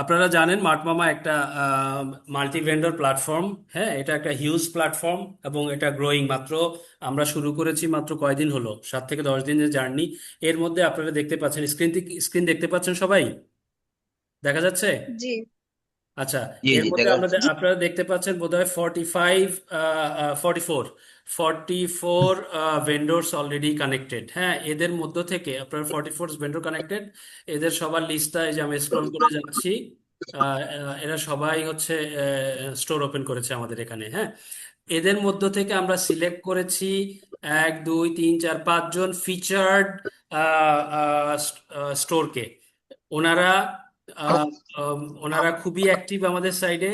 আপনারা জানেন মার্টমামা একটা মাল্টি ভেন্ডর প্ল্যাটফর্ম। হ্যাঁ, এটা একটা হিউজ প্ল্যাটফর্ম এবং এটা গ্রোয়িং। মাত্র আমরা শুরু করেছি, মাত্র কয়দিন হলো, 7 থেকে 10 দিনের জার্নি। এর মধ্যে আপনারা দেখতে পাচ্ছেন, স্ক্রিন দেখতে পাচ্ছেন সবাই? দেখা যাচ্ছে? জি। আচ্ছা। জি এর জি মধ্যে দেখা আমরা যাচ্ছে। আপনারা দেখতে পাচ্ছেন বোধহয় 44 ভেন্ডরস অলরেডি কানেক্টেড। হ্যাঁ, এদের মধ্য থেকে আপনার 44 ভেন্ডর কানেক্টেড। এদের সবার লিস্টটা এই যে আমি স্ক্রল করে যাচ্ছি। এরা সবাই হচ্ছে স্টোর ওপেন করেছে আমাদের এখানে। হ্যাঁ, এদের মধ্য থেকে আমরা সিলেক্ট করেছি 1 2 3 4 5 জন ফিচার্ড স্টোরকে। ওনারা আহ, ওনারা খুবই অ্যাক্টিভ আমাদের সাইডে।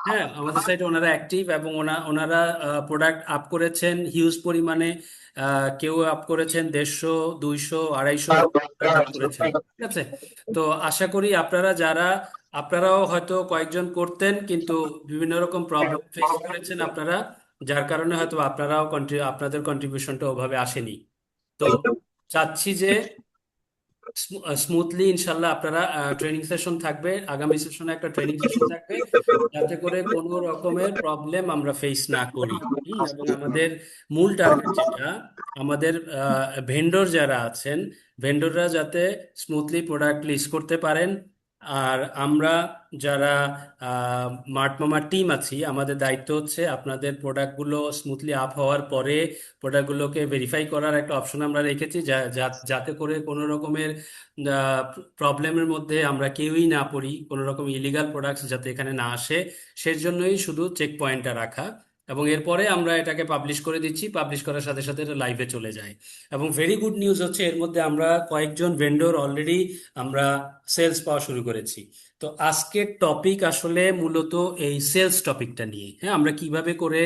হ্যাঁ, আমাদের সাইডে ওনারা অ্যাক্টিভ এবং ওনারা প্রোডাক্ট আপ করেছেন হিউজ পরিমাণে। কেউ আপ করেছেন 150 200 250 আপ করেছেন। ঠিক আছে। তো আশা করি আপনারাও হয়তো কয়েকজন করতেন, কিন্তু বিভিন্ন রকম প্রবলেম ফেস করেছেন আপনারা, যার কারণে হয়তো আপনাদের কন্ট্রিবিউশনটা ওভাবে আসেনি। তো চাচ্ছি যে স্মুথলি ইনশাল্লাহ আপনারা ট্রেনিং সেশন থাকবে, আগামী সেশনে একটা ট্রেনিং সেশন থাকবে, যাতে করে কোনো রকমের প্রবলেম আমরা ফেস না করি। এবং আমাদের মূল টার্গেট যেটা, আমাদের ভেন্ডর যারা আছেন, ভেন্ডররা যাতে স্মুথলি প্রোডাক্ট লিস্ট করতে পারেন। আর আমরা যারা মার্টমামার টিম আছি, আমাদের দায়িত্ব হচ্ছে আপনাদের প্রোডাক্টগুলো স্মুথলি আপ হওয়ার পরে প্রোডাক্টগুলোকে ভেরিফাই করার একটা অপশন আমরা রেখেছি, যাতে করে কোনো রকমের প্রবলেমের মধ্যে আমরা কেউই না পড়ি, কোনো রকম ইলিগাল প্রোডাক্টস যাতে এখানে না আসে। সেজন্যই শুধু চেক পয়েন্টটা রাখা। এবং এরপরে আমরা এটাকে পাবলিশ করে দিচ্ছি, পাবলিশ করার সাথে সাথে এটা লাইভে চলে যায়। এবং ভেরি গুড নিউজ হচ্ছে, এর মধ্যে আমরা কয়েকজন ভেন্ডর অলরেডি আমরা সেলস পাওয়া শুরু করেছি। তো আজকের টপিক আসলে মূলত এই সেলস টপিকটা নিয়ে। হ্যাঁ, আমরা কিভাবে করে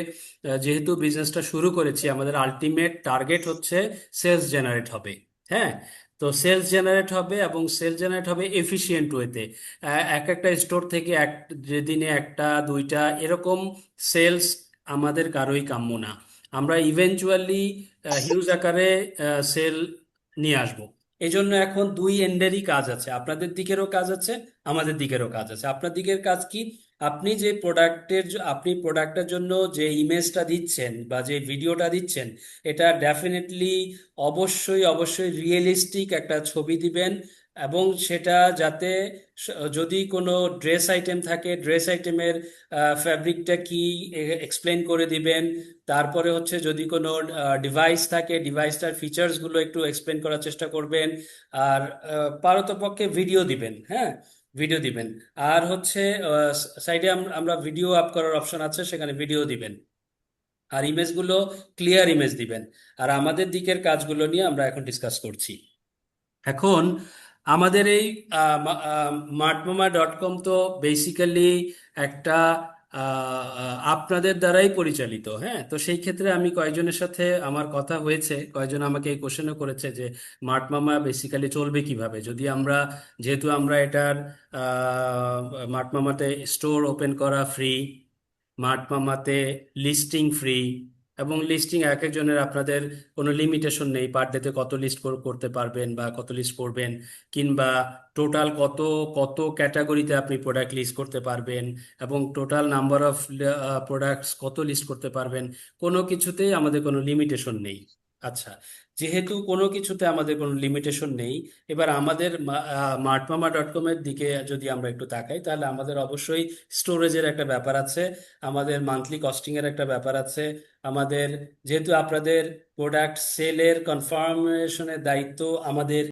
যেহেতু বিজনেসটা শুরু করেছি, আমাদের আলটিমেট টার্গেট হচ্ছে সেলস জেনারেট হবে। হ্যাঁ, তো সেলস জেনারেট হবে এবং সেলস জেনারেট হবে এফিশিয়েন্ট ওয়েতে। এক একটা স্টোর থেকে যে দিনে একটা দুইটা এরকম সেলস আমাদের কারোই কাম্য না। আমরা ইভেনচুয়ালি হিউজ আকারে সেল নিয়ে আসব। এই জন্য এখন দুই এন্ডেরই কাজ আছে, আপনাদের দিকেরও কাজ আছে, আমাদের দিকেরও কাজ আছে। আপনার দিকের কাজ কি? আপনি প্রোডাক্টের জন্য যে ইমেজটা দিচ্ছেন বা যে ভিডিওটা দিচ্ছেন, এটা ডেফিনেটলি অবশ্যই অবশ্যই রিয়েলিস্টিক একটা ছবি দিবেন। এবং সেটা যাতে যদি কোনো ড্রেস আইটেম থাকে, ড্রেস আইটেমের ফ্যাব্রিকটা কি এক্সপ্লেন করে দিবেন। তারপরে হচ্ছে যদি কোনো ডিভাইস থাকে, ডিভাইসটার ফিচার্সগুলো একটু এক্সপ্লেন করার চেষ্টা করবেন। আর পারতপক্ষে ভিডিও দিবেন। হ্যাঁ, ভিডিও দিবেন। আর হচ্ছে সাইডে আমরা ভিডিও আপ করার অপশন আছে, সেখানে ভিডিও দিবেন। আর ইমেজগুলো ক্লিয়ার ইমেজ দিবেন। আর আমাদের দিকের কাজগুলো নিয়ে আমরা এখন ডিসকাস করছি। এখন আমাদের এই মার্টমামা.কম তো বেসিক্যালি একটা আপনাদের দ্বারাই পরিচালিত। হ্যাঁ, তো সেই ক্ষেত্রে আমি কয়েকজনের সাথে আমার কথা হয়েছে, কয়েকজন আমাকে এই কোশ্চেনও করেছে যে মার্টমামা বেসিক্যালি চলবে কিভাবে, যদি আমরা, যেহেতু আমরা এটার মার্টমামাতে স্টোর ওপেন করা ফ্রি, মার্টমামাতে লিস্টিং ফ্রি, এবং লিস্টিং এক একজনের আপনাদের কোনো লিমিটেশন নেই, পার ডেতে কত লিস্ট করতে পারবেন বা কত লিস্ট করবেন, কিংবা টোটাল কত কত ক্যাটাগরিতে আপনি প্রোডাক্ট লিস্ট করতে পারবেন, এবং টোটাল নাম্বার অফ প্রোডাক্টস কত লিস্ট করতে পারবেন, কোনো কিছুতেই আমাদের কোনো লিমিটেশন নেই। আচ্ছা, যেহেতু কোনো কিছুতে আমাদের কোনো লিমিটেশন নেই, এবার আমাদের মার্টমামা.কম এর দিকে যদি আমরা একটু তাকাই, তাহলে আমাদের অবশ্যই স্টোরেজের একটা ব্যাপার আছে, আমাদের মান্থলি কস্টিং এর একটা ব্যাপার আছে, আমাদের যেহেতু আপনাদের প্রোডাক্ট সেলের কনফার্মেশনের দায়িত্ব আমাদের